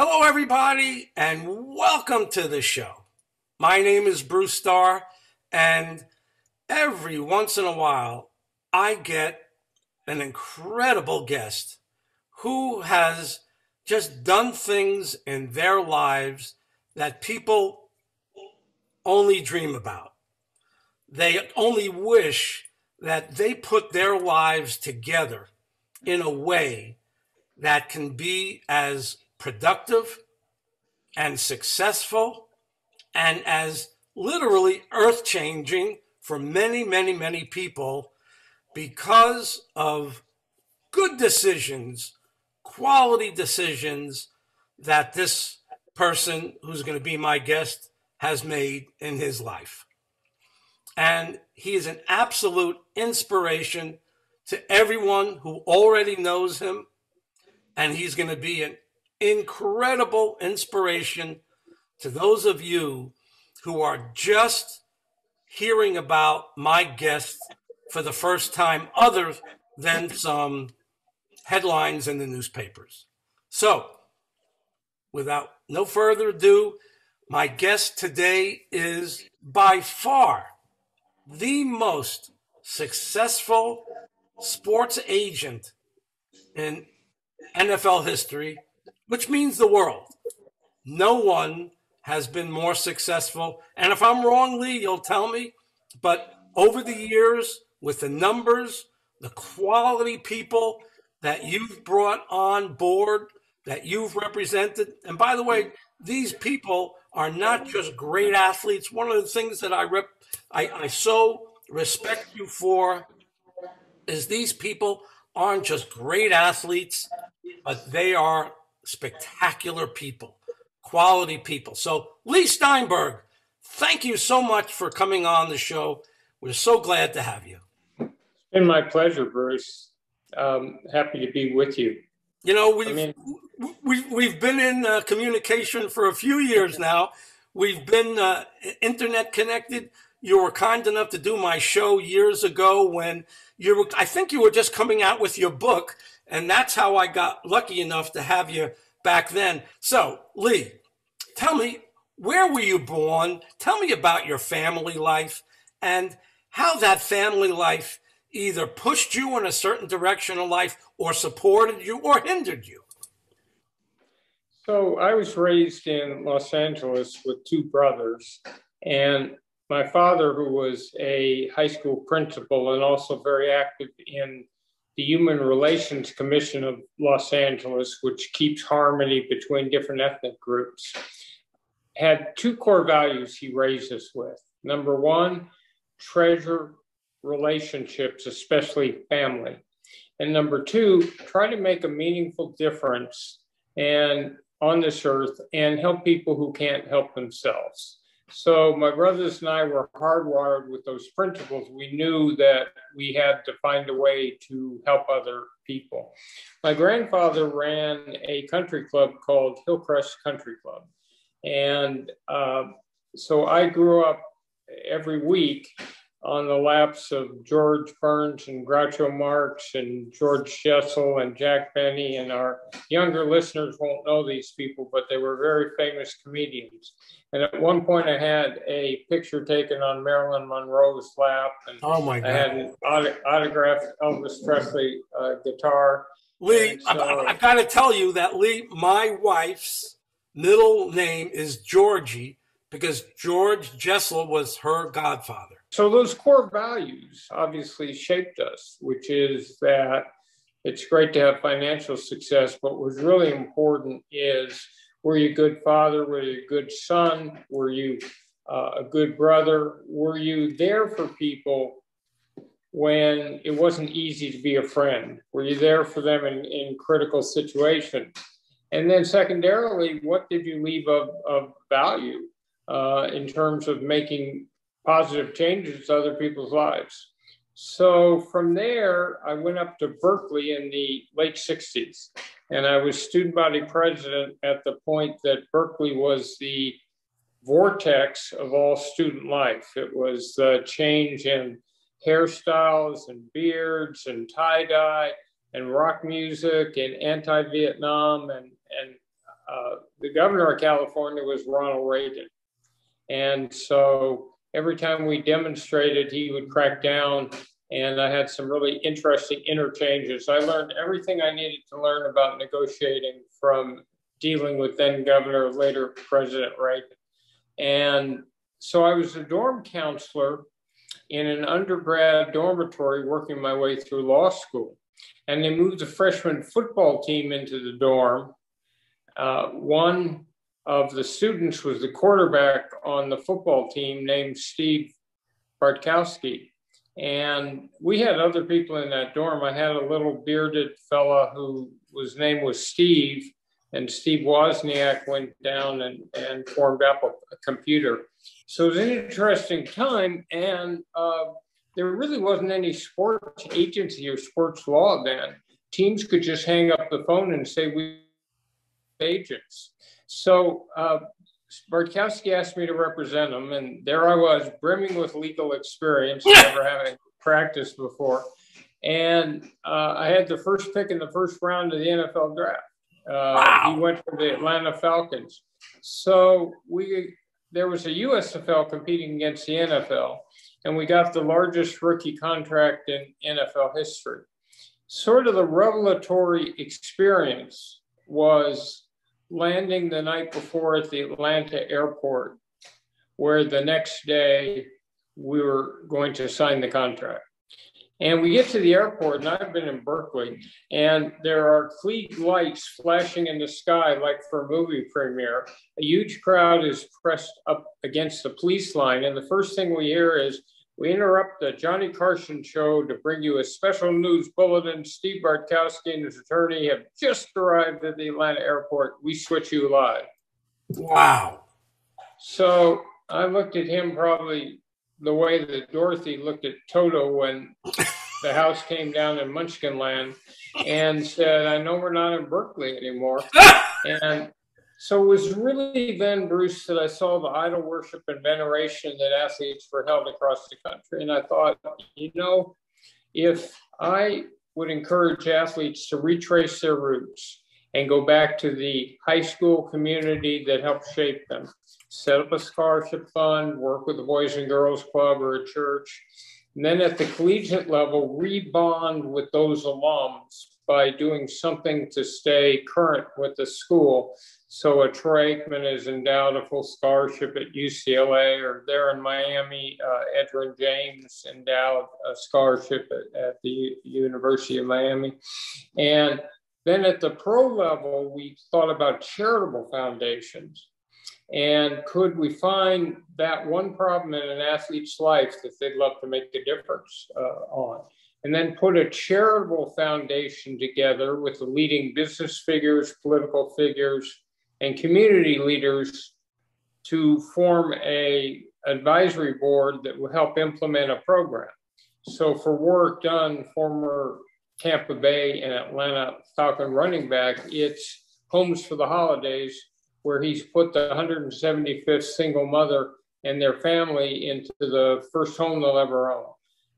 Hello, everybody, and welcome to the show. My name is Bruce Starr, and every once in a while, I get an incredible guest who has just done things in their lives that people only dream about. They only wish that they put their lives together in a way that can be as productive and successful and as literally earth-changing for many, many, many people because of good decisions, quality decisions that this person who's going to be my guest has made in his life. And he is an absolute inspiration to everyone who already knows him. And he's going to be an incredible inspiration to those of you who are just hearing about my guest for the first time, other than some headlines in the newspapers. So, without no further ado, my guest today is by far the most successful sports agent in NFL history, which means the world. No one has been more successful. And if I'm wrong, Leigh, you'll tell me. But over the years, with the numbers, the quality people that you've brought on board, that you've represented, and by the way, these people are not just great athletes. One of the things that I so respect you for is these people aren't just great athletes, but they are spectacular people, quality people. So, Leigh Steinberg, thank you so much for coming on the show. We're so glad to have you. It's been my pleasure, Bruce. Happy to be with you. You know, we've been in communication for a few years now. We've been internet connected. You were kind enough to do my show years ago when I think you were just coming out with your book, and that's how I got lucky enough to have you back then. So, Leigh, tell me, where were you born? Tell me about your family life and how that family life either pushed you in a certain direction of life or supported you or hindered you. So I was raised in Los Angeles with two brothers, and my father, who was a high school principal and also very active in the Human Relations Commission of Los Angeles, which keeps harmony between different ethnic groups, had two core values he raised us with. Number one, treasure relationships, especially family. And number two, try to make a meaningful difference on this earth and help people who can't help themselves. So my brothers and I were hardwired with those principles. We knew that we had to find a way to help other people. My grandfather ran a country club called Hillcrest Country Club. And so I grew up every week on the laps of George Burns and Groucho Marx and George Jessel and Jack Benny. And our younger listeners won't know these people, but they were very famous comedians. And at one point I had a picture taken on Marilyn Monroe's lap. And oh my God. I had an autographed Elvis Presley guitar. Leigh, so, I've got to tell you that, Leigh, my wife's middle name is Georgie because George Jessel was her godfather. So those core values obviously shaped us, which is that it's great to have financial success, but what's really important is, were you a good father? Were you a good son? Were you a good brother? Were you there for people when it wasn't easy to be a friend? Were you there for them in critical situations? And then secondarily, what did you leave of value in terms of making positive changes to other people's lives? So from there, I went up to Berkeley in the late 60s, and I was student body president at the point that Berkeley was the vortex of all student life. It was the change in hairstyles and beards and tie-dye and rock music and anti-Vietnam and the governor of California was Ronald Reagan. And so every time we demonstrated, he would crack down. And I had some really interesting interchanges. I learned everything I needed to learn about negotiating from dealing with then Governor, later President Reagan. And so I was a dorm counselor in an undergrad dormitory working my way through law school. And they moved the freshman football team into the dorm. One of the students was the quarterback on the football team named Steve Bartkowski. And we had other people in that dorm. I had a little bearded fella whose name was Steve, and Steve Wozniak went down and formed up a computer. So it was an interesting time, and there really wasn't any sports agency or sports law then. Teams could just hang up the phone and say, we agents. So Bartkowski asked me to represent him, and there I was, brimming with legal experience, never having practiced before. And I had the first pick in the first round of the NFL draft. Wow. He went to the Atlanta Falcons. So there was a USFL competing against the NFL, and we got the largest rookie contract in NFL history. Sort of the revelatory experience was landing the night before at the Atlanta airport, where the next day we were going to sign the contract. And we get to the airport, and I've been in Berkeley, and there are Klieg lights flashing in the sky like for a movie premiere. A huge crowd is pressed up against the police line, and the first thing we hear is, we interrupt the Johnny Carson show to bring you a special news bulletin. Steve Bartkowski and his attorney have just arrived at the Atlanta airport. We switch you live. Wow. So I looked at him probably the way that Dorothy looked at Toto when the house came down in Munchkinland, and said, I know we're not in Berkeley anymore. And so it was really then, Bruce, that I saw the idol worship and veneration that athletes were held across the country. And I thought, if I would encourage athletes to retrace their roots and go back to the high school community that helped shape them, set up a scholarship fund, work with the Boys and Girls Club or a church, and then at the collegiate level, rebond with those alums by doing something to stay current with the school. So a Troy Aikman is endowed a full scholarship at UCLA, or there in Miami, Edrin James endowed a scholarship at the University of Miami. And then at the pro level, we thought about charitable foundations. And could we find that one problem in an athlete's life that they'd love to make a difference on? And then put a charitable foundation together with the leading business figures, political figures, and community leaders to form a advisory board that will help implement a program. So for work done, former Tampa Bay and Atlanta Falcon running back, it's Homes for the Holidays, where he's put the 175th single mother and their family into the first home they'll ever own.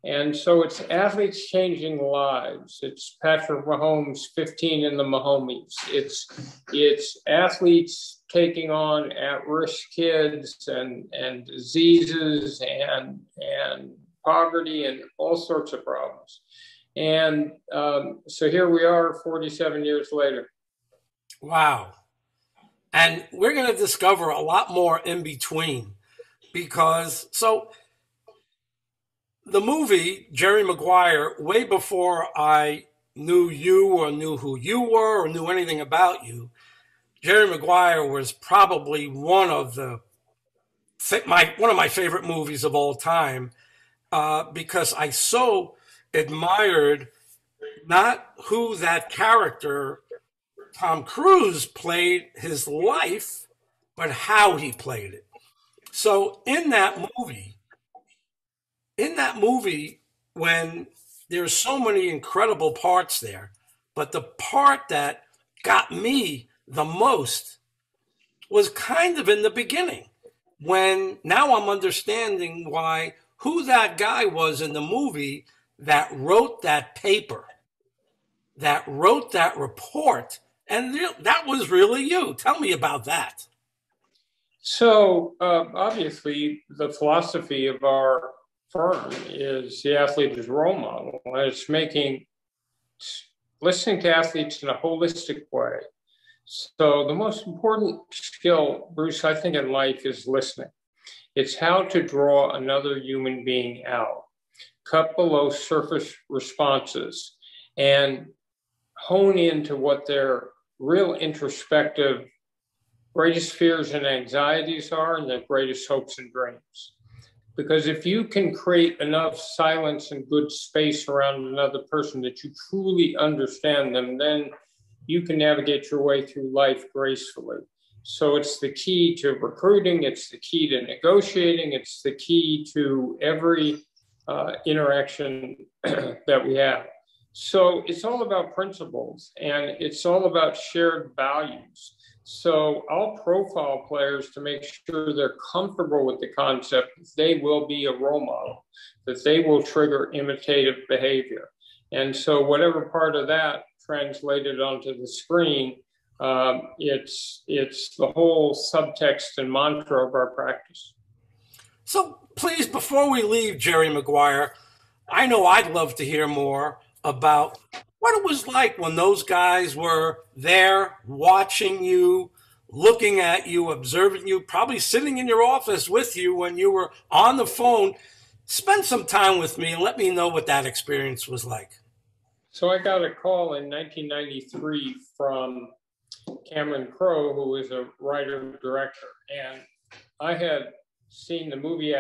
And so it's athletes changing lives. It's Patrick Mahomes, 15 in the Mahomies. It's athletes taking on at-risk kids and diseases and poverty and all sorts of problems. And so here we are 47 years later. Wow. And we're going to discover a lot more in between, because the movie, Jerry MaGuire, way before I knew you or knew who you were or knew anything about you, Jerry MaGuire was probably one of my favorite movies of all time, because I so admired not who that character Tom Cruise played his life, but how he played it. So in that movie, when there's so many incredible parts there, but the part that got me the most was kind of in the beginning, when now I'm understanding who that guy was in the movie that wrote that paper, that wrote that report And that was really you. Tell me about that. So obviously, the philosophy of our firm is the athlete is role model, and it's listening to athletes in a holistic way. So the most important skill, Bruce, I think in life is listening. It's how to draw another human being out, cut below surface responses, and hone into what their real introspective greatest fears and anxieties are and their greatest hopes and dreams. Because if you can create enough silence and good space around another person that you truly understand them, then you can navigate your way through life gracefully. So it's the key to recruiting, it's the key to negotiating, it's the key to every interaction that we have. So it's all about principles and it's all about shared values. So I'll profile players to make sure they're comfortable with the concept that they will be a role model, that they will trigger imitative behavior. And so whatever part of that translated onto the screen, it's the whole subtext and mantra of our practice. So please, before we leave Jerry MaGuire, I know I'd love to hear more about what it was like when those guys were there watching you, looking at you, observing you, probably sitting in your office with you when you were on the phone. Spend some time with me and let me know what that experience was like. So I got a call in 1993 from Cameron Crowe, who was a writer-director, and I had seen the movie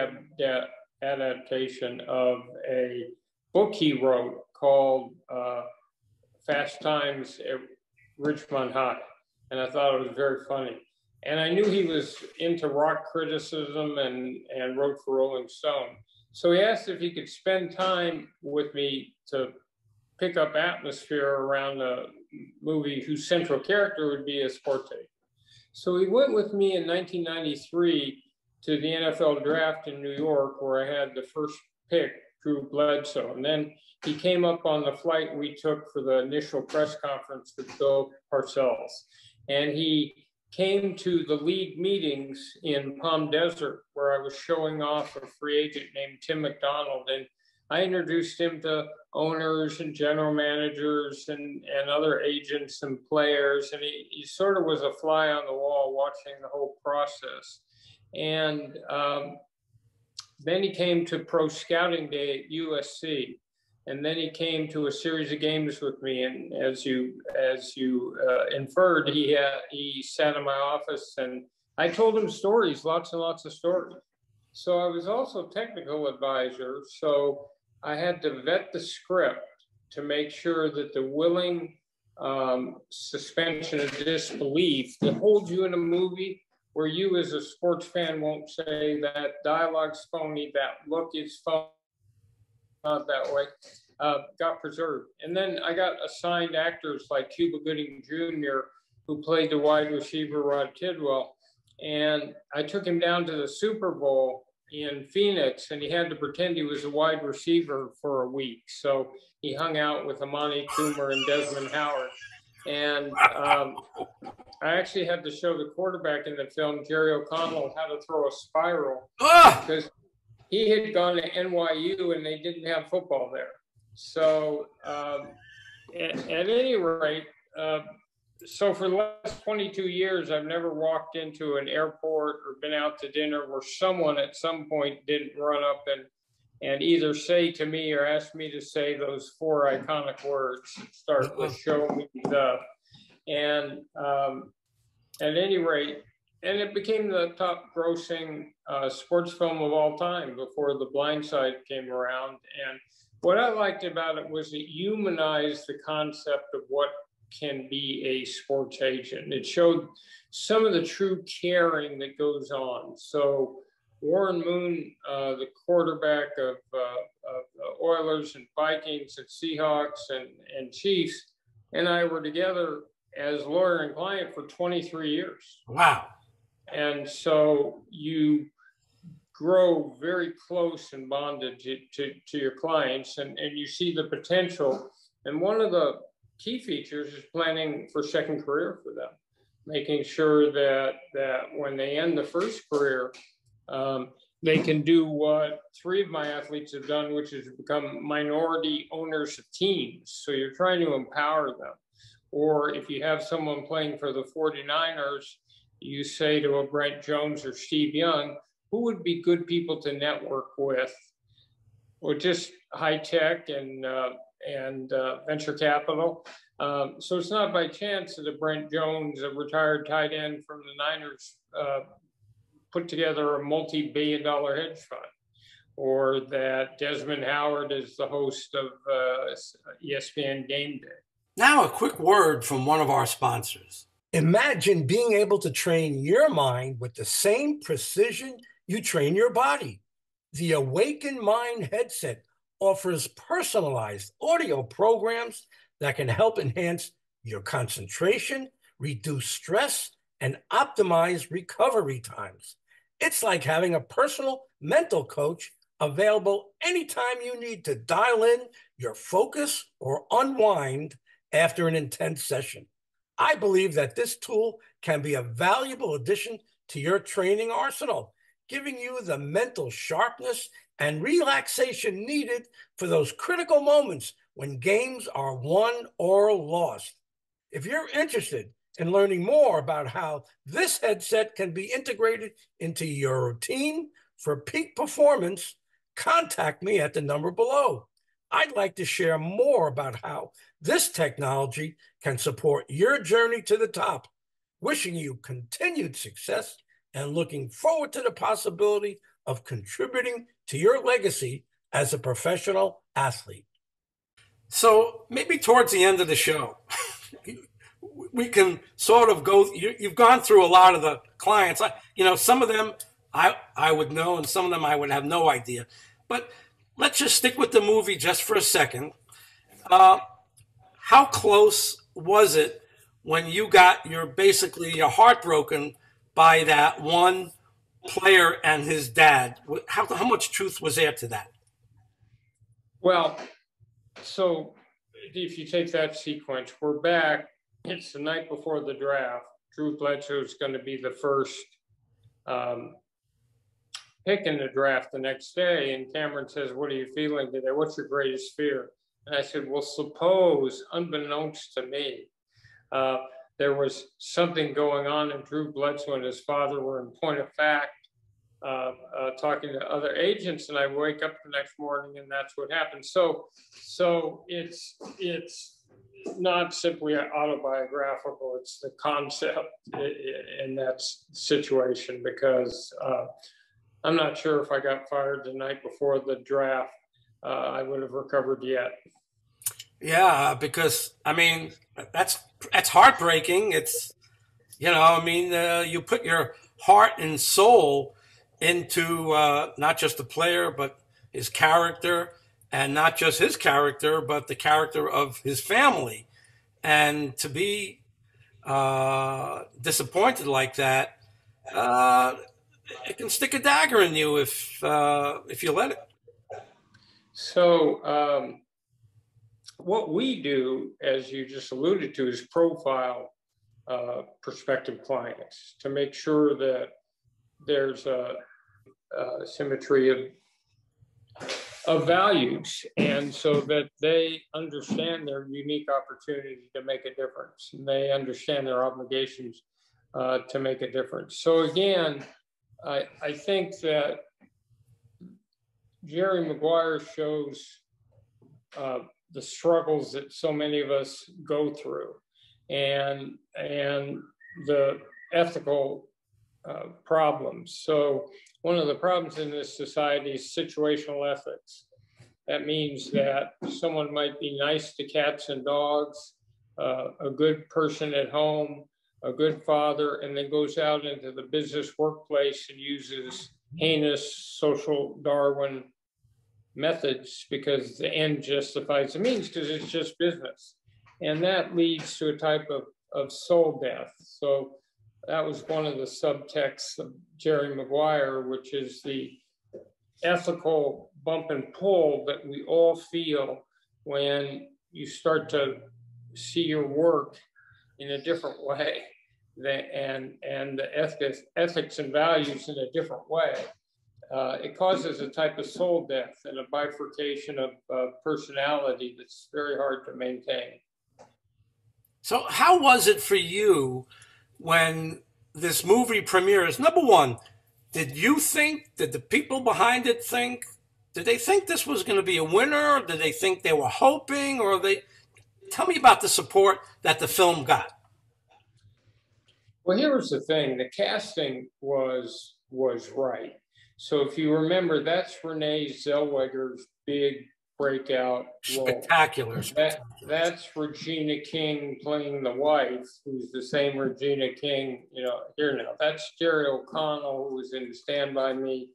adaptation of a book he wrote called Fast Times at Ridgemont High, and I thought it was very funny. And I knew he was into rock criticism and wrote for Rolling Stone. So he asked if he could spend time with me to pick up atmosphere around a movie whose central character would be a sports agent. So he went with me in 1993 to the NFL draft in New York, where I had the first pick, Drew Bledsoe. And then he came up on the flight we took for the initial press conference with Bill Parcells. And he came to the league meetings in Palm Desert, where I was showing off a free agent named Tim McDonald. And I introduced him to owners and general managers and other agents and players. And he sort of was a fly on the wall watching the whole process. And then he came to pro scouting day at USC. And then he came to a series of games with me. And as you inferred, he sat in my office and I told him stories, lots and lots of stories. So I was also technical advisor. So I had to vet the script to make sure that the willing suspension of disbelief that holds you in a movie where you as a sports fan won't say that dialogue's phony, that look is phony, not that way, got preserved. And then I got assigned actors like Cuba Gooding Jr., who played the wide receiver Rod Tidwell. And I took him down to the Super Bowl in Phoenix, and he had to pretend he was a wide receiver for a week. So he hung out with Amani Toomer and Desmond Howard. And I actually had to show the quarterback in the film, Jerry O'Connell, how to throw a spiral because he had gone to NYU and they didn't have football there. So at any rate, so for the last 22 years, I've never walked into an airport or been out to dinner where someone at some point didn't run up and either say to me or ask me to say those four iconic words that start with "show me the." And at any rate, and it became the top grossing sports film of all time before The Blind Side came around. And what I liked about it was it humanized the concept of what can be a sports agent. It showed some of the true caring that goes on. So Warren Moon, the quarterback of Oilers and Vikings and Seahawks and Chiefs, and I were together as lawyer and client for 23 years. Wow. And so you grow very close and bonded to your clients and you see the potential. And one of the key features is planning for second career for them, making sure that when they end the first career, they can do what 3 of my athletes have done, which is become minority owners of teams. So you're trying to empower them. Or if you have someone playing for the 49ers, you say to a Brent Jones or Steve Young, who would be good people to network with, or just high tech and venture capital. So it's not by chance that a Brent Jones, a retired tight end from the Niners, put together a multi-billion-dollar hedge fund, or that Desmond Howard is the host of ESPN Game Day. Now, a quick word from one of our sponsors. Imagine being able to train your mind with the same precision you train your body. The Awaken Mind headset offers personalized audio programs that can help enhance your concentration, reduce stress, and optimize recovery times. It's like having a personal mental coach available anytime you need to dial in your focus or unwind after an intense session. I believe that this tool can be a valuable addition to your training arsenal, giving you the mental sharpness and relaxation needed for those critical moments when games are won or lost. If you're interested in learning more about how this headset can be integrated into your routine for peak performance, contact me at the number below. I'd like to share more about how this technology can support your journey to the top. Wishing you continued success and looking forward to the possibility of contributing to your legacy as a professional athlete. So maybe towards the end of the show, we can sort of go, you've gone through a lot of the clients. Some of them I would know, and some of them I would have no idea. But let's just stick with the movie just for a second. How close was it when you got your heart broken by that one player and his dad? How much truth was there to that? Well, so if you take that sequence, we're back. It's the night before the draft. Drew Bledsoe is going to be the first pick in the draft the next day. And Cameron says, "What are you feeling today? What's your greatest fear?" And I said, "Well, suppose, unbeknownst to me, there was something going on, and Drew Bledsoe and his father were in point of fact talking to other agents, and I wake up the next morning and that's what happened." So it's not simply autobiographical, it's the concept in that situation, because I'm not sure if I got fired the night before the draft, I would have recovered yet. Yeah, because that's heartbreaking. It's you put your heart and soul into not just the player, but his character, and not just his character, but the character of his family. And to be disappointed like that, it can stick a dagger in you if you let it. So what we do, as you just alluded to, is profile prospective clients to make sure that there's a symmetry of values, and so that they understand their unique opportunity to make a difference, and they understand their obligations to make a difference. So again, I think that Jerry MaGuire shows the struggles that so many of us go through, and the ethical problems. So one of the problems in this society is situational ethics. That means that someone might be nice to cats and dogs, a good person at home, a good father, and then goes out into the business workplace and uses heinous social Darwin methods because the end justifies the means, because it's just business. And that leads to a type of soul death. So that was one of the subtexts of Jerry MaGuire, which is the ethical bump and pull that we all feel when you start to see your work in a different way, and the ethics and values in a different way, it causes a type of soul death and a bifurcation of personality that's very hard to maintain. So how was it for you when this movie premieres? Number one, did the people behind it did they think this was going to be a winner? Did they think they were hoping, tell me about the support that the film got? Well, here was the thing. The casting was right. So if you remember, that's Renee Zellweger's big breakout role. Spectacular. That's Regina King playing the wife, who's the same Regina King, here now. That's Jerry O'Connell, who was in Stand By Me,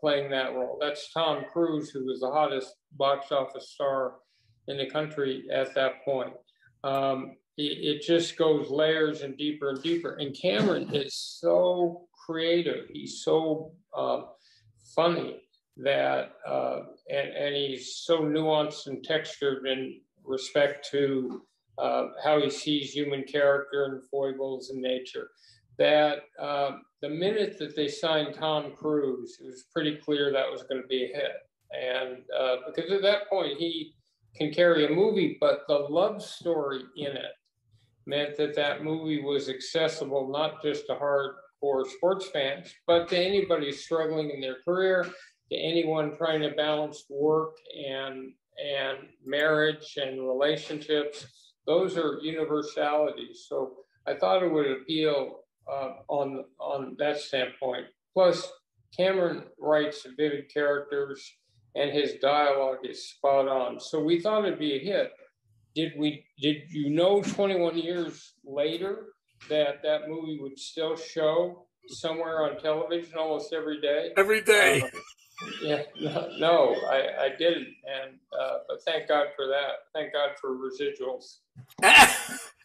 playing that role. That's Tom Cruise, who was the hottest box office star in the country at that point. It just goes layers and deeper and deeper. And Cameron is so creative. He's so funny that, and he's so nuanced and textured in respect to how he sees human character and foibles and nature, that the minute that they signed Tom Cruise, it was pretty clear that was going to be a hit. And because at that point, he can carry a movie, but the love story in it meant that movie was accessible not just to hardcore sports fans, but to anybody struggling in their career, to anyone trying to balance work and marriage and relationships. Those are universalities. So I thought it would appeal on that standpoint. Plus, Cameron writes vivid characters and his dialogue is spot on. So we thought it'd be a hit. Did you know 21 years later that movie would still show somewhere on television almost every day? Every day. Yeah, no, I didn't. And but thank God for that. Thank God for residuals.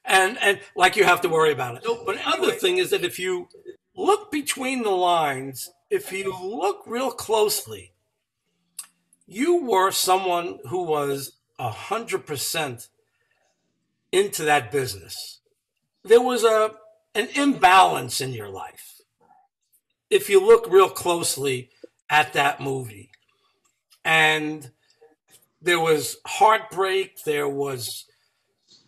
and like you have to worry about it. But the other thing is that if you look between the lines, if you look real closely, you were someone who was 100% into that business. There was an imbalance in your life. If you look real closely at that movie, and there was heartbreak, there was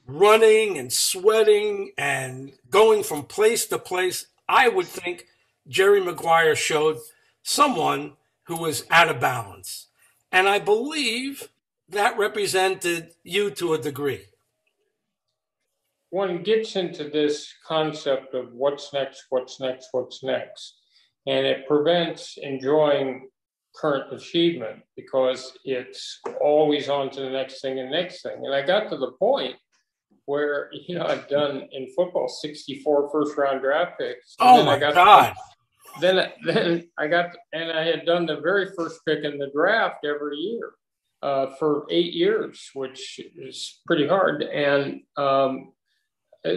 running and sweating and going from place to place. I would think Jerry MaGuire showed someone who was out of balance. And I believe that represented you to a degree. One gets into this concept of what's next, what's next, what's next. And it prevents enjoying current achievement because it's always on to the next thing and next thing. And I got to the point where, I've done in football 64 first-round draft picks. Oh, my God. Then I had done the very first pick in the draft every year for 8 years, which is pretty hard. And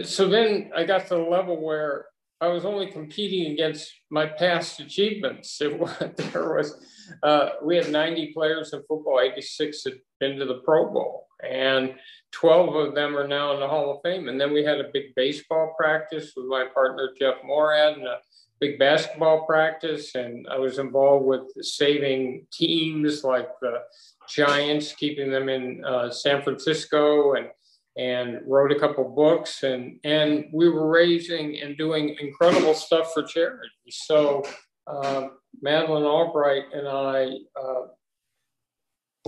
so then I got to the level where I was only competing against my past achievements. We had 90 players in football, 86 had been to the Pro Bowl, and 12 of them are now in the Hall of Fame. And then we had a big baseball practice with my partner, Jeff Morad, and a big basketball practice. And I was involved with saving teams like the Giants, keeping them in San Francisco, and wrote a couple books, and we were raising and doing incredible stuff for charity. So Madeleine Albright and I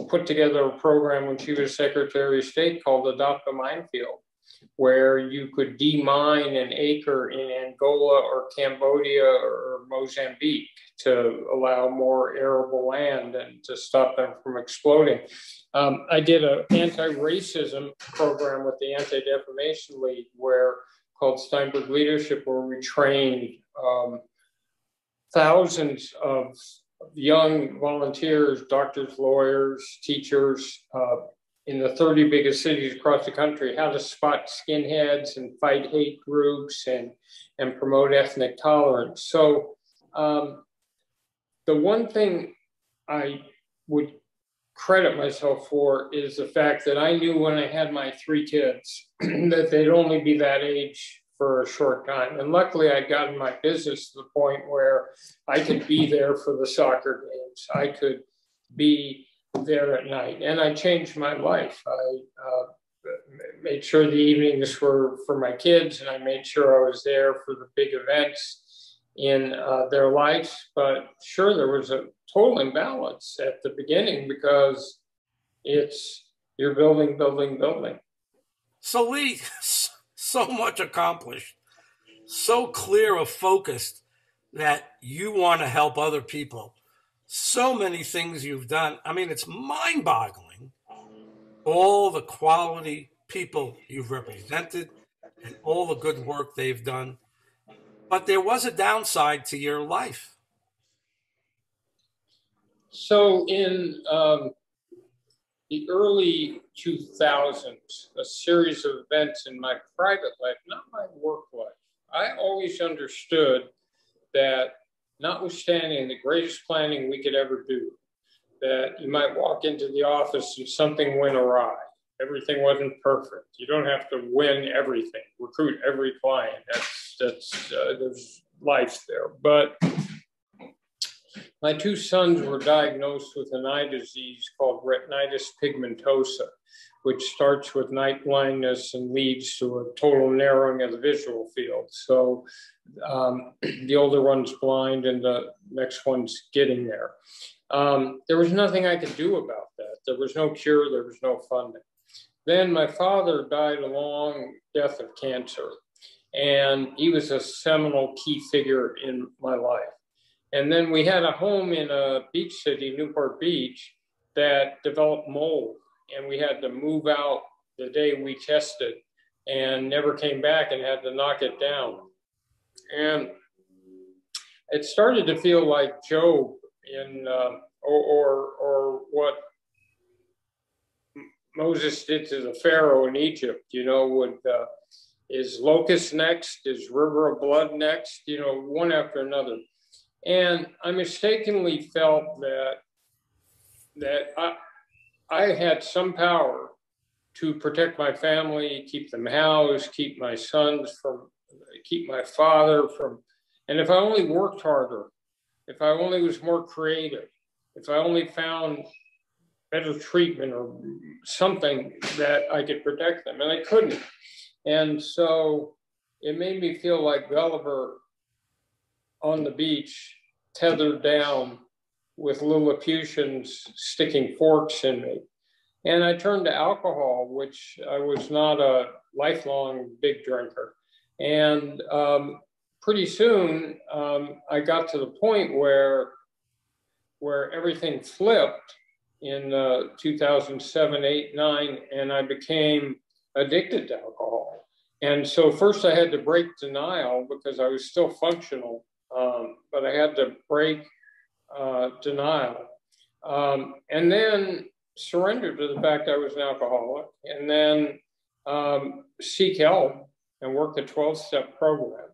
put together a program when she was Secretary of State called Adopt a Minefield, where you could demine an acre in Angola or Cambodia or Mozambique to allow more arable land and to stop them from exploding. I did an anti-racism program with the Anti-Defamation League called Steinberg Leadership, where we trained thousands of young volunteers, doctors, lawyers, teachers, in the 30 biggest cities across the country, how to spot skinheads and fight hate groups and promote ethnic tolerance. So the one thing I would credit myself for is the fact that I knew when I had my 3 kids that they'd only be that age for a short time. And luckily I'd gotten my business to the point where I could be there for the soccer games. I could be there at night, and I changed my life. I made sure the evenings were for my kids, and I made sure I was there for the big events in their lives. But sure, there was a total imbalance at the beginning because you're building. So Leigh, so much accomplished, so clear of focused that you want to help other people. So many things you've done. I mean, it's mind-boggling, all the quality people you've represented and all the good work they've done. But there was a downside to your life. So in the early 2000s, a series of events in my private life, not my work life, I always understood that notwithstanding the greatest planning we could ever do, that you might walk into the office and something went awry. Everything wasn't perfect. You don't have to win everything, recruit every client. There's life there. But my 2 sons were diagnosed with an eye disease called retinitis pigmentosa, which starts with night blindness and leads to a total narrowing of the visual field. So the older one's blind and the next one's getting there. There was nothing I could do about that. There was no cure, there was no funding. Then my father died a long death of cancer, and he was a seminal key figure in my life. And then we had a home in a beach city, Newport Beach, that developed mold, and we had to move out the day we tested and never came back and had to knock it down. And it started to feel like Job in, or what Moses did to the Pharaoh in Egypt, is locust next, is river of blood next, one after another. And I mistakenly felt that I had some power to protect my family, keep them housed, keep my sons from, keep my father from, and if I only worked harder, if I only was more creative, if I only found better treatment or something that I could protect them, and I couldn't. And so it made me feel like Gulliver on the beach, tethered down with Lilliputians sticking forks in me. And I turned to alcohol, which I was not a lifelong big drinker. And pretty soon I got to the point where everything flipped in 2007, 8, 9, and I became addicted to alcohol. And so first I had to break denial because I was still functional, but I had to break denial. And then surrender to the fact I was an alcoholic, and then seek help and work the 12-step program.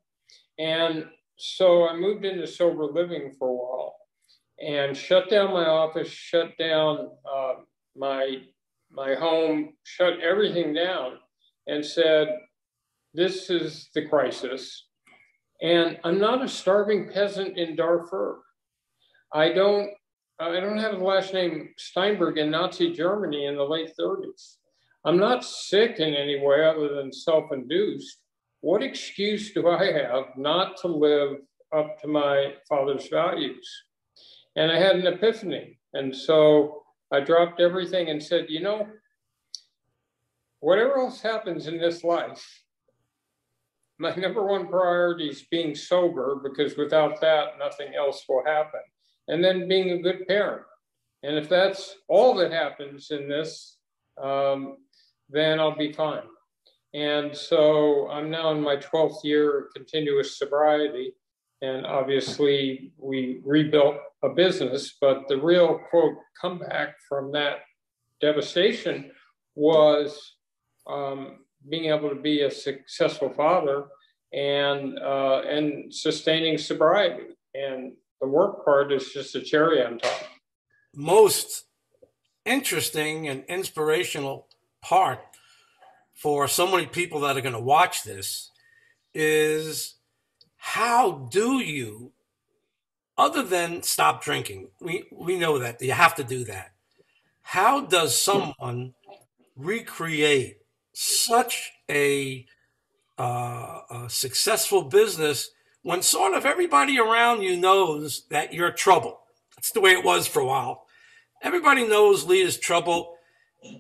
And so I moved into sober living for a while and shut down my office, shut down my home, shut everything down, and said, this is the crisis. And I'm not a starving peasant in Darfur. I don't have the last name Steinberg in Nazi Germany in the late 30s. I'm not sick in any way other than self-induced. What excuse do I have not to live up to my father's values? And I had an epiphany. And so I dropped everything and said, whatever else happens in this life, my number one priority is being sober, because without that, nothing else will happen. And then being a good parent. And if that's all that happens in this, then I'll be fine. And so I'm now in my 12th year of continuous sobriety. And obviously we rebuilt a business, but the real, quote, comeback from that devastation was being able to be a successful father and sustaining sobriety. And the work part is just a cherry on top. Most interesting and inspirational part for so many people that are going to watch this is, how do you, other than stop drinking, we know that you have to do that. How does someone recreate such a successful business when sort of everybody around you knows that you're trouble? That's the way it was for a while. Everybody knows Leigh is trouble.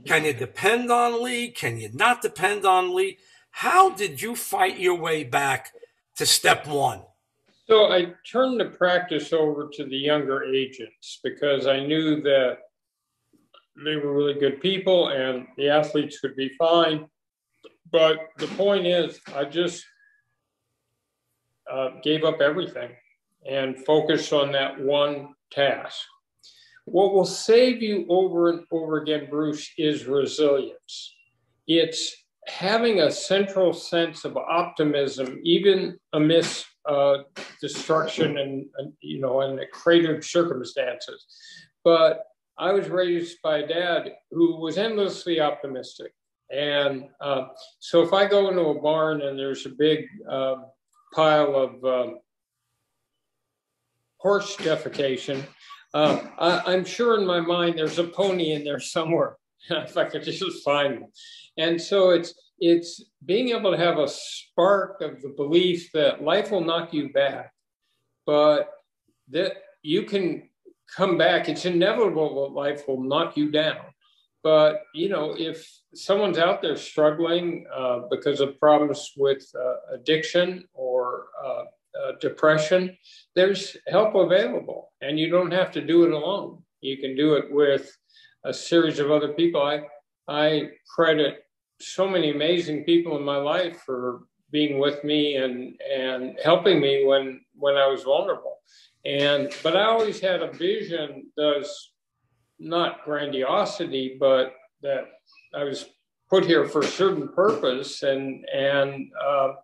Can you depend on Leigh? Can you not depend on Leigh? How did you fight your way back to step one? So I turned the practice over to the younger agents because I knew that they were really good people and the athletes would be fine. But the point is, I just gave up everything and focused on that one task. What will save you over and over again, Bruce, is resilience. It's having a central sense of optimism, even amidst destruction and and cratered circumstances. But I was raised by a dad who was endlessly optimistic. And so if I go into a barn and there's a big pile of horse defecation, I'm sure in my mind there's a pony in there somewhere, if I could just find them. And so it's being able to have a spark of the belief that life will knock you back, but that you can come back. It's inevitable that life will knock you down. But, if someone's out there struggling because of problems with addiction or depression, there's help available, and you don't have to do it alone. You can do it with a series of other people. I credit so many amazing people in my life for being with me and helping me when I was vulnerable. But I always had a vision that's not grandiosity, but that I was put here for a certain purpose, and I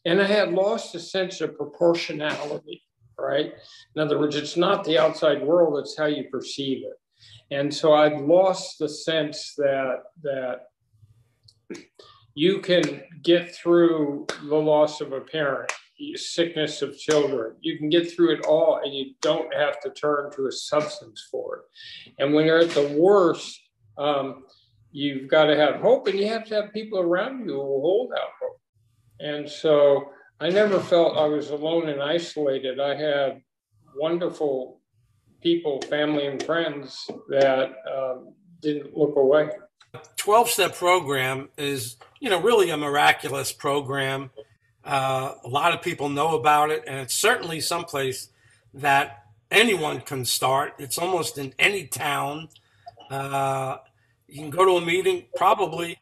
had lost a sense of proportionality, right? In other words, it's not the outside world, it's how you perceive it. And so I'd lost the sense that you can get through the loss of a parent, sickness of children. You can get through it all, and you don't have to turn to a substance for it. And when you're at the worst, you've got to have hope, and you have to have people around you who will hold out hope. And so I never felt I was alone and isolated. I had wonderful people, family and friends that didn't look away. 12-step program is, really a miraculous program. A lot of people know about it, and it's certainly someplace that anyone can start. It's almost in any town. You can go to a meeting, probably,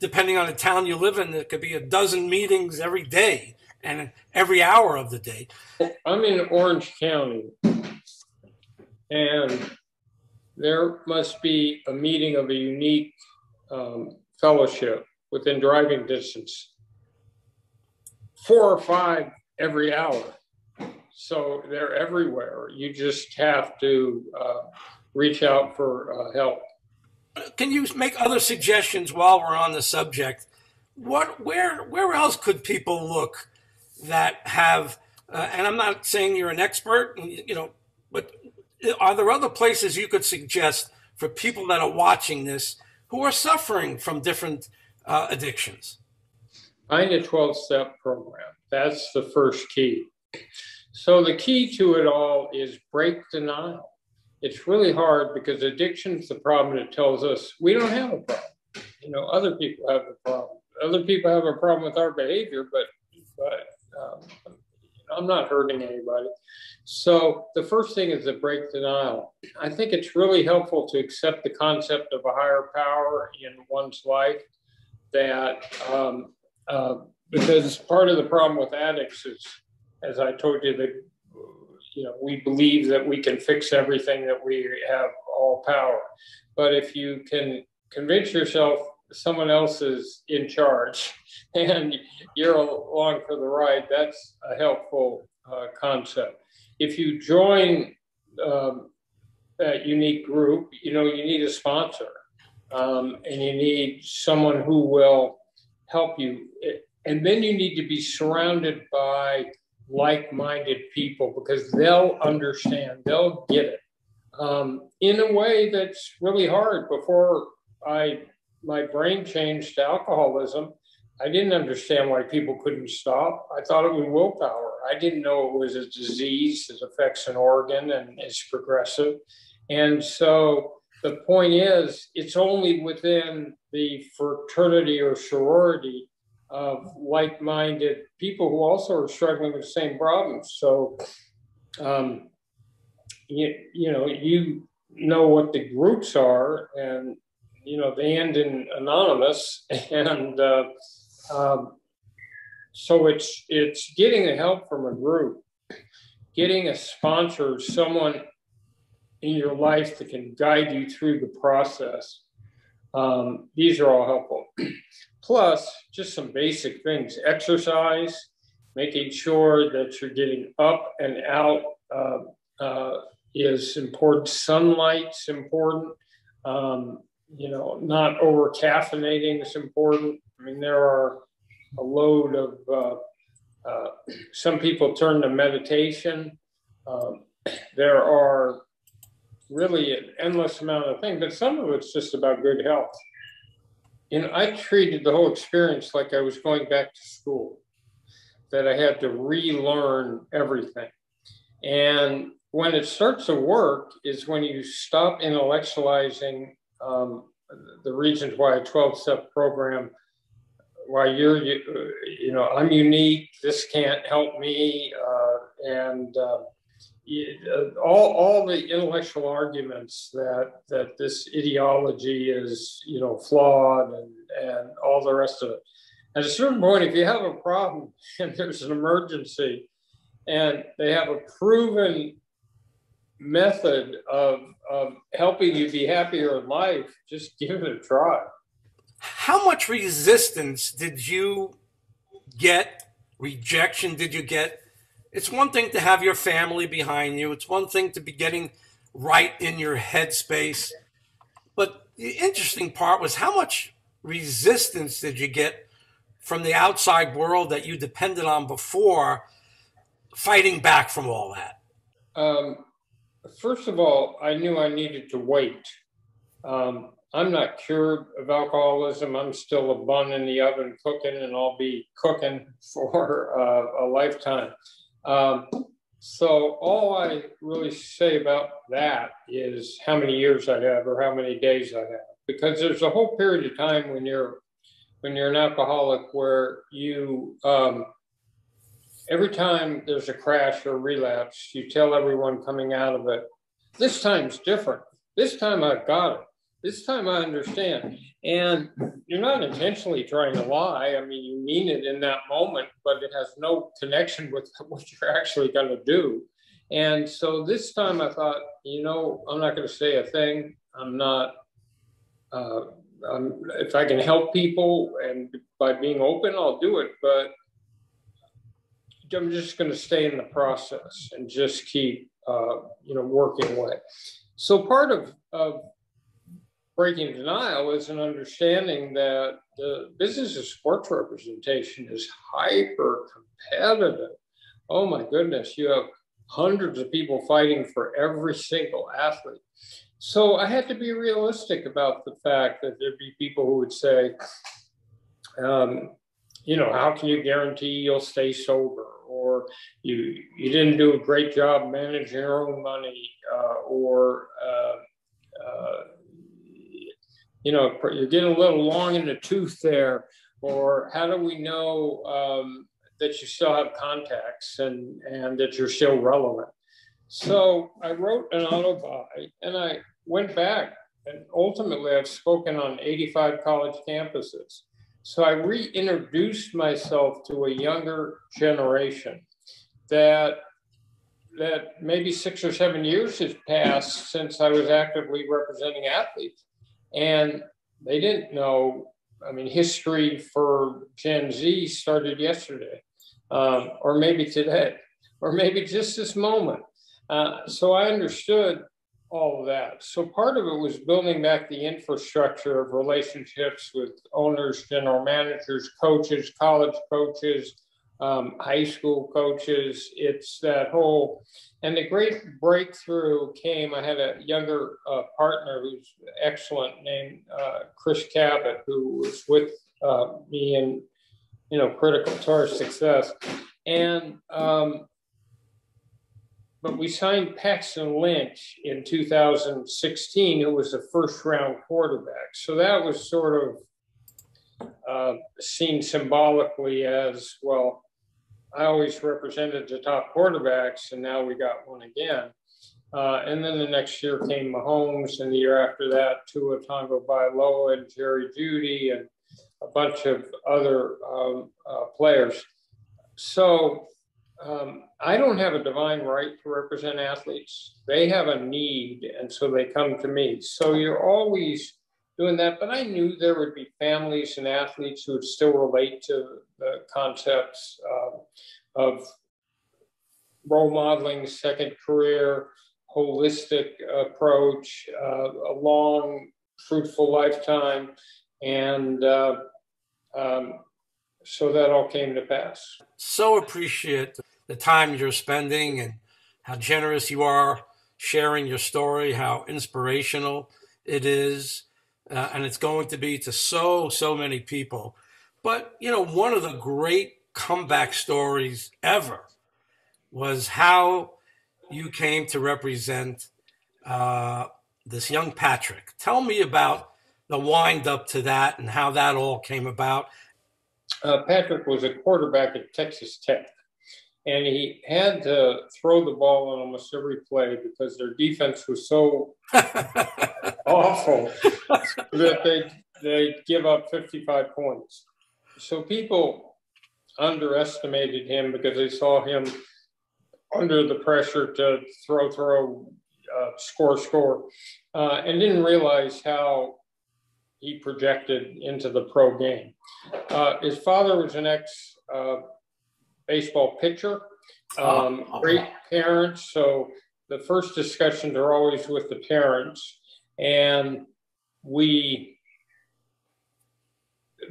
depending on the town you live in, there could be a dozen meetings every day and every hour of the day. I'm in Orange County, and there must be a meeting of a unique fellowship within driving distance, 4 or 5 every hour. So they're everywhere. You just have to reach out for help. Can you make other suggestions while we're on the subject? Where else could people look that have, and I'm not saying you're an expert, but are there other places you could suggest for people that are watching this who are suffering from different addictions? Find a 12-step program. That's the first key. So the key to it all is break denial. It's really hard because addiction's the problem that tells us we don't have a problem. Other people have a problem. Other people have a problem with our behavior, but I'm not hurting anybody. So the first thing is to break denial. I think it's really helpful to accept the concept of a higher power in one's life, that because part of the problem with addicts is, as I told you, that we believe that we can fix everything, that we have all power. But if you can convince yourself someone else is in charge and you're along for the ride, that's a helpful concept. If you join unique group, you need a sponsor, and you need someone who will help you. And then you need to be surrounded by like-minded people, because they'll understand, they'll get it in a way that's really hard. Before my brain changed to alcoholism, I didn't understand why people couldn't stop. I thought it was willpower. I didn't know it was a disease that affects an organ and is progressive. And so the point is, it's only within the fraternity or sorority of like-minded people who also are struggling with the same problems. So, you know what the groups are, and they end in anonymous, and so it's getting the help from a group, getting a sponsor, someone in your life that can guide you through the process. These are all helpful. Plus, just some basic things: exercise, making sure that you're getting up and out is important. Sunlight's important. Not over caffeinating is important. I mean, there are a load of, some people turn to meditation. There are really an endless amount of things, but some of it's just about good health. I treated the whole experience like I was going back to school, that I had to relearn everything. And when it starts to work is when you stop intellectualizing the reasons why a 12-step program, why I'm unique, this can't help me, and all the intellectual arguments that this ideology is, flawed, and all the rest of it. At a certain point, if you have a problem and there's an emergency, and they have a proven method of helping you be happier in life, just give it a try. How much resistance did you get? Rejection did you get? It's one thing to have your family behind you. It's one thing to be getting right in your headspace. But the interesting part was, how much resistance did you get from the outside world that you depended on before, fighting back from all that? First of all, I knew I needed to wait. I'm not cured of alcoholism. I'm still a bun in the oven cooking, and I'll be cooking for a lifetime. So all I really say about that is how many years I have or how many days I have, because there's a whole period of time when you're an alcoholic where you, every time there's a crash or relapse, you tell everyone coming out of it, this time's different. This time I've got it. This time I understand. And you're not intentionally trying to lie. I mean, you mean it in that moment, but it has no connection with what you're actually going to do. And so this time I thought, I'm not going to say a thing. If I can help people and by being open, I'll do it. But I'm just going to stay in the process and just keep, working away. So part of breaking denial is an understanding that the business of sports representation is hyper competitive. Oh my goodness, you have hundreds of people fighting for every single athlete. So I had to be realistic about the fact that there'd be people who would say, how can you guarantee you'll stay sober? Or you didn't do a great job managing your own money, you're getting a little long in the tooth there, or how do we know that you still have contacts and that you're still relevant? So I wrote an autobiography, and I went back, and ultimately I've spoken on 85 college campuses. So I reintroduced myself to a younger generation that maybe 6 or 7 years has passed since I was actively representing athletes. And they didn't know, history for Gen Z started yesterday, or maybe today, or maybe just this moment. So I understood all of that. So part of it was building back the infrastructure of relationships with owners, general managers, coaches, college coaches, high school coaches. It's that whole, and the great breakthrough came, I had a younger partner who's excellent named Chris Cabot, who was with me in, critical to our success. And, but we signed Paxton Lynch in 2016, who was a first-round quarterback. So that was sort of seen symbolically as, well, I always represented the top quarterbacks, and now we got one again. And then the next year came Mahomes, and the year after that, Tua Tagovailoa and Jerry Jeudy and a bunch of other players. So I don't have a divine right to represent athletes. They have a need, and so they come to me. So you're always doing that, but I knew there would be families and athletes who would still relate to the concepts of role modeling, second career, holistic approach, a long, fruitful lifetime, and so that all came to pass. So appreciate the time you're spending and how generous you are sharing your story, how inspirational it is. And it's going to be to so many people. But, one of the great comeback stories ever was how you came to represent this young Patrick. Tell me about the wind up to that and how that all came about. Patrick was a quarterback at Texas Tech, and he had to throw the ball on almost every play because their defense was so awful that they give up 55 points. So people underestimated him because they saw him under the pressure to throw, score, and didn't realize how he projected into the pro game. His father was an ex-baseball pitcher, great parents. So the first discussions are always with the parents. And we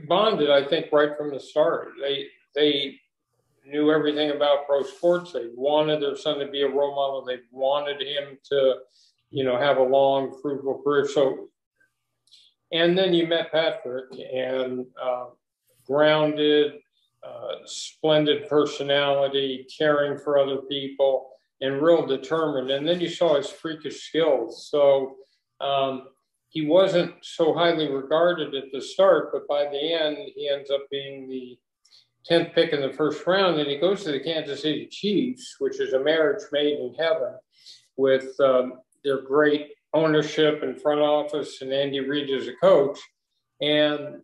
bonded, I think, right from the start. They knew everything about pro sports. They wanted their son to be a role model. They wanted him to, have a long, fruitful career. So, and then you met Patrick, and grounded, splendid personality, caring for other people, and real determined. And then you saw his freakish skills. So he wasn't so highly regarded at the start, but by the end, he ends up being the 10th pick in the first round, and he goes to the Kansas City Chiefs, which is a marriage made in heaven with their great ownership and front office and Andy Reid as a coach. And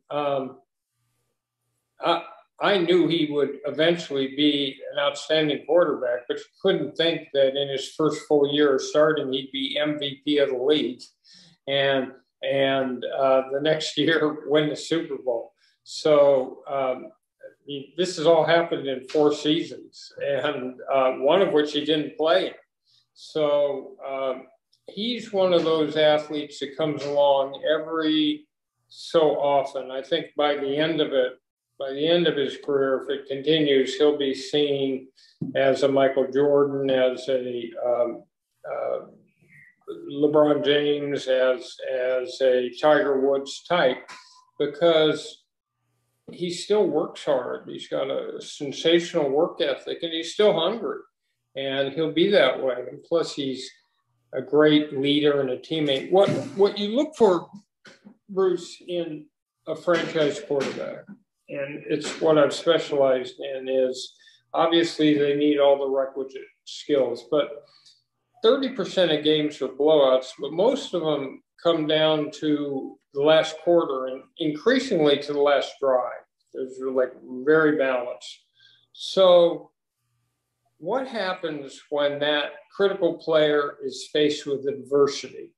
I knew he would eventually be an outstanding quarterback, but you couldn't think that in his first full year of starting, he'd be MVP of the league. And the next year win the Super Bowl. So this has all happened in 4 seasons, and one of which he didn't play in. So he's one of those athletes that comes along every so often. I think by the end of his career, if it continues, he'll be seen as a Michael Jordan, as a LeBron James, as a Tiger Woods type, because he still works hard. He's got a sensational work ethic, and he's still hungry, and he'll be that way. And plus, he's a great leader and a teammate. What you look for, Bruce, in a franchise quarterback, and it's what I've specialized in, is obviously they need all the requisite skills, but 30% of games are blowouts, but most of them come down to the last quarter and increasingly to the last drive. There's like very balanced. So what happens when that critical player is faced with adversity?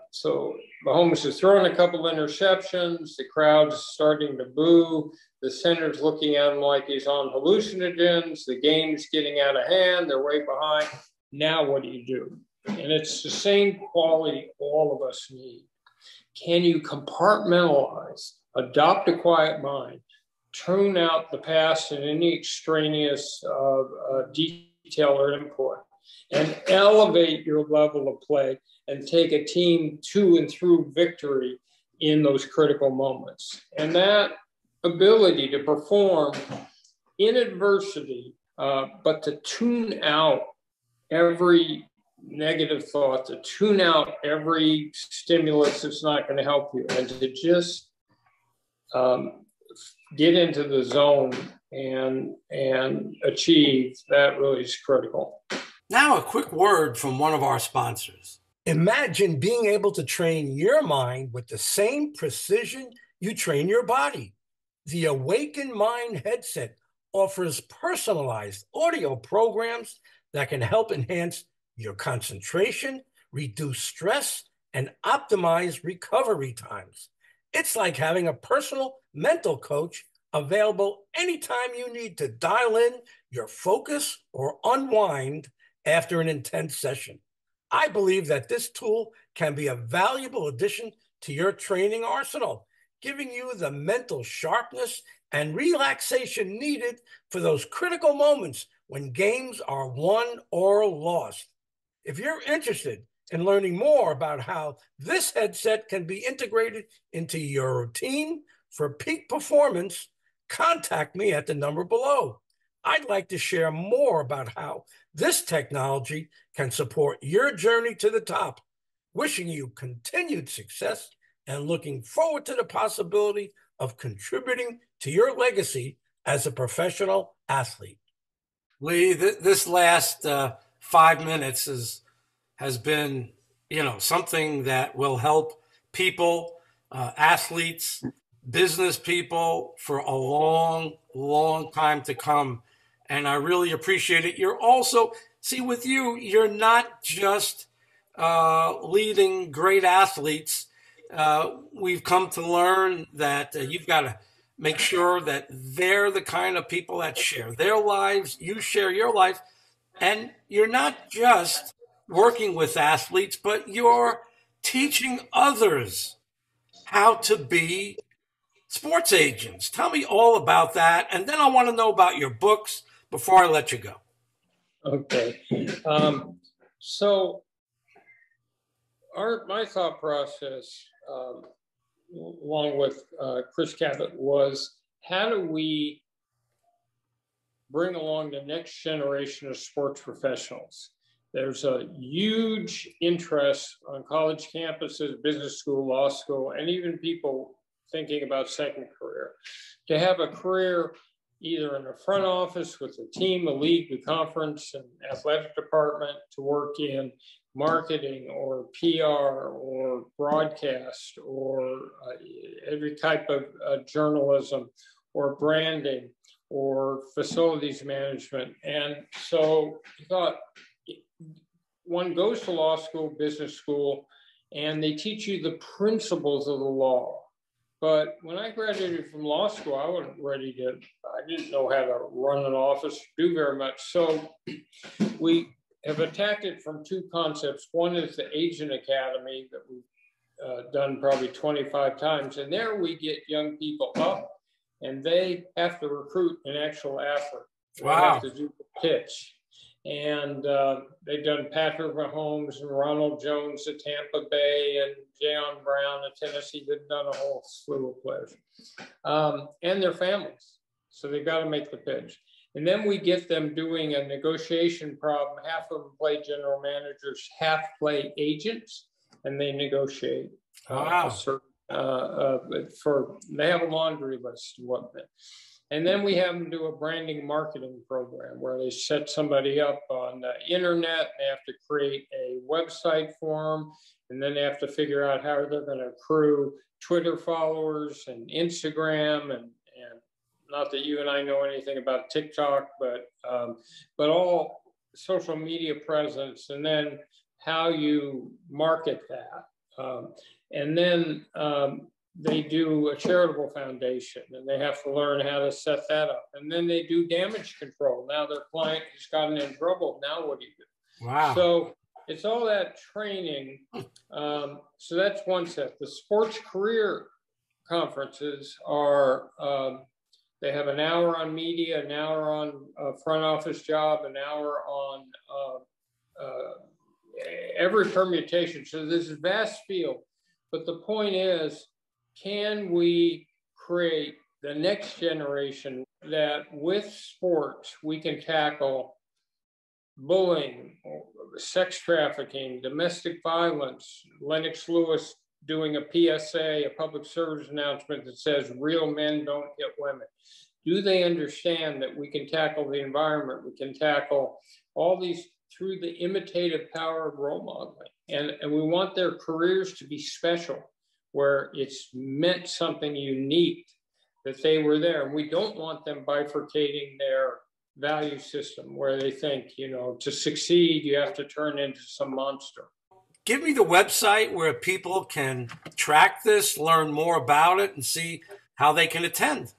So Mahomes is throwing a couple interceptions, the crowd's starting to boo, the center's looking at him like he's on hallucinogens, the game's getting out of hand, they're way behind. Now what do you do? And it's the same quality all of us need. Can you compartmentalize, adopt a quiet mind, tune out the past and any extraneous detail or input, and elevate your level of play and take a team to and through victory in those critical moments? And that ability to perform in adversity, but to tune out every negative thought, to tune out every stimulus that's not going to help you, and to just get into the zone and achieve, that really is critical. Now, a quick word from one of our sponsors. Imagine being able to train your mind with the same precision you train your body. The Awaken Mind headset offers personalized audio programs that can help enhance your concentration, reduce stress, and optimize recovery times. It's like having a personal mental coach available anytime you need to dial in your focus or unwind after an intense session. I believe that this tool can be a valuable addition to your training arsenal, giving you the mental sharpness and relaxation needed for those critical moments when games are won or lost. If you're interested in learning more about how this headset can be integrated into your routine for peak performance, contact me at the number below. I'd like to share more about how this technology can support your journey to the top. Wishing you continued success and looking forward to the possibility of contributing to your legacy as a professional athlete. Leigh, this last 5 minutes has been, something that will help people, athletes, business people for a long, long time to come. And I really appreciate it. You're also, with you, you're not just leading great athletes. We've come to learn that you've got to make sure that they're the kind of people that share their lives, you share your life, and you're not just working with athletes, but you're teaching others how to be sports agents. Tell me all about that, and then I want to know about your books before I let you go. Okay. So my thought process, along with Chris Cabot, was how do we bring along the next generation of sports professionals? There's a huge interest on college campuses, business school, law school, and even people thinking about second career, to have a career either in the front office with a team, a league, a conference, an athletic department, to work in marketing or PR or broadcast or every type of journalism or branding or facilities management. And so I thought, one goes to law school, business school, and they teach you the principles of the law. But when I graduated from law school, I didn't know how to run an office, do very much. So we have attacked it from two concepts. One is the Agent Academy that we've done probably 25 times. And there we get young people up and they have to recruit an actual athlete. Wow. They have to do the pitch. And they've done Patrick Mahomes and Ronald Jones at Tampa Bay and Jayon Brown at Tennessee. They've done a whole slew of players and their families. So they've got to make the pitch. And then we get them doing a negotiation problem. Half of them play general managers, half play agents, and they negotiate. Wow. They have a laundry list and whatnot. And then we have them do a branding marketing program where they set somebody up on the internet. They have to create a website for them. And then they have to figure out how they're going to accrue Twitter followers and Instagram and not that you and I know anything about TikTok, but all social media presence, and then how you market that. And then they do a charitable foundation and they have to learn how to set that up. And then they do damage control. Now their client has gotten in trouble. Now what do you do? Wow. So it's all that training. So that's one set. The sports career conferences are, they have an hour on media, an hour on front office job, an hour on every permutation. So there's a vast field. But the point is, can we create the next generation that with sports we can tackle bullying, sex trafficking, domestic violence? Lennox Lewis doing a PSA, a public service announcement that says real men don't hit women. Do they understand that we can tackle the environment? We can tackle all these through the imitative power of role modeling. And we want their careers to be special, where it's meant something unique that they were there. And we don't want them bifurcating their value system where they think, you know, to succeed, you have to turn into some monster. Give me the website where people can track this, learn more about it, and see how they can attend.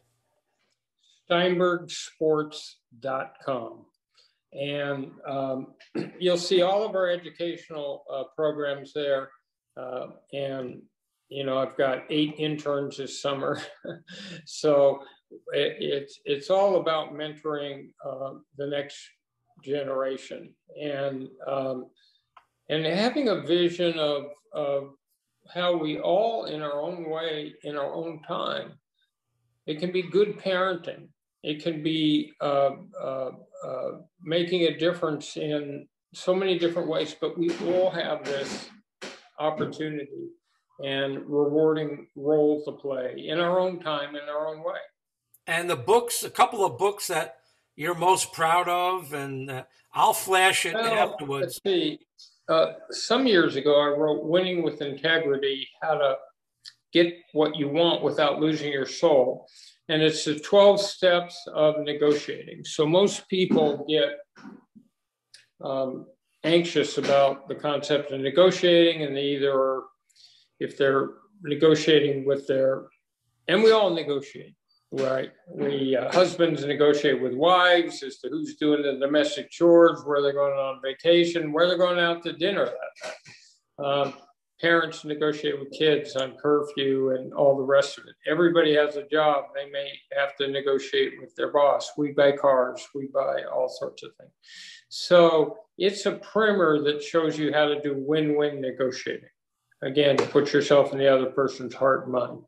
SteinbergSports.com. And you'll see all of our educational programs there. And, you know, I've got 8 interns this summer. So it's all about mentoring the next generation, and having a vision of how we all, in our own way, in our own time, it can be good parenting. It can be making a difference in so many different ways, but we all have this opportunity and rewarding role to play in our own time, in our own way. And the books, a couple of books that you're most proud of, and I'll flash it afterwards. Let's see. Some years ago, I wrote Winning with Integrity, How to Get What You Want Without Losing Your Soul. And it's the 12 steps of negotiating. So most people get anxious about the concept of negotiating, and they either, if they're negotiating with their, and we all negotiate, right? We husbands negotiate with wives as to who's doing the domestic chores, where they're going on vacation, where they're going out to dinner that night. Parents negotiate with kids on curfew and all the rest of it. Everybody has a job. They may have to negotiate with their boss. We buy cars. We buy all sorts of things. So it's a primer that shows you how to do win-win negotiating. Again, to put yourself in the other person's heart and mind.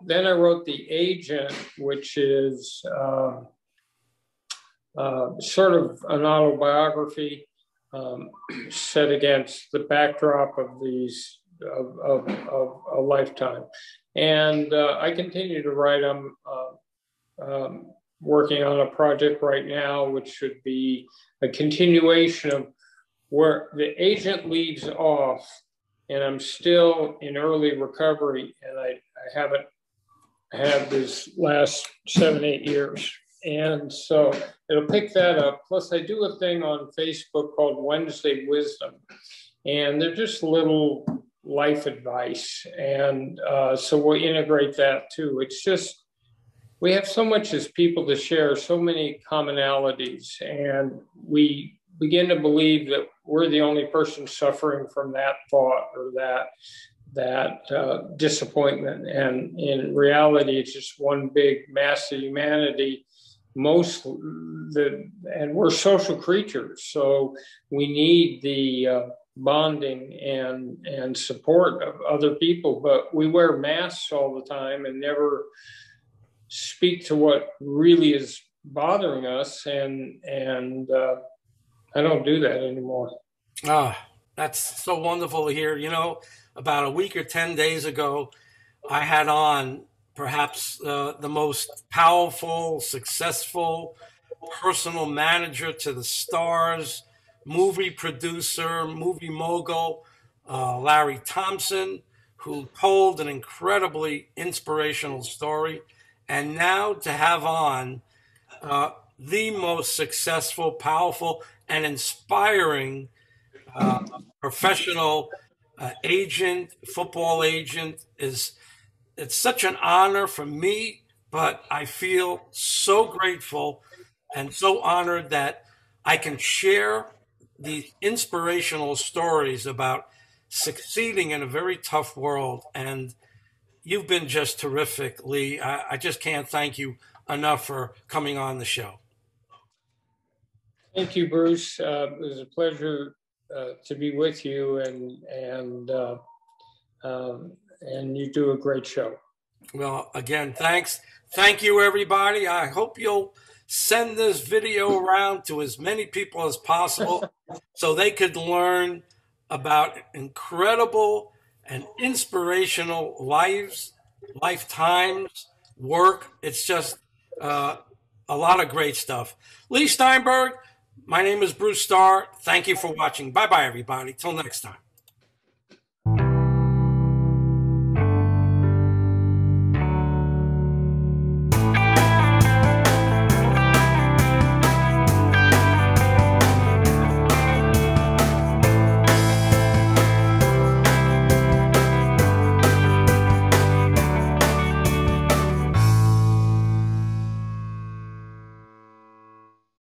Then I wrote The Agent, which is sort of an autobiography set against the backdrop of these of a lifetime. And I continue to write. I'm working on a project right now, which should be a continuation of where The Agent leaves off. And I'm still in early recovery, and I haven't had this last 7-8 years. And so it'll pick that up. Plus, I do a thing on Facebook called Wednesday Wisdom, and they're just little life advice. And so we'll integrate that too. It's just, we have so much as people to share, so many commonalities, and we begin to believe that we're the only person suffering from that thought or that disappointment. And in reality, it's just one big mass of humanity. And we're social creatures, so we need the bonding and support of other people. But we wear masks all the time and never speak to what really is bothering us. And I don't do that anymore. That's so wonderful to hear. You know, about a week or 10 days ago, I had on perhaps the most powerful, successful personal manager to the stars, movie producer, movie mogul, Larry Thompson, who told an incredibly inspirational story. And now to have on the most successful, powerful, and inspiring professional agent, football agent, it's such an honor for me, but I feel so grateful and so honored that I can share the inspirational stories about succeeding in a very tough world. And you've been just terrific, Leigh. I just can't thank you enough for coming on the show. Thank you, Bruce. It was a pleasure to be with you, and you do a great show. Well, again, thanks. Thank you, everybody. I hope you'll send this video around to as many people as possible so they could learn about incredible and inspirational lifetimes, work. It's just a lot of great stuff. Leigh Steinberg, my name is Bruce Starr. Thank you for watching. Bye-bye, everybody. Till next time.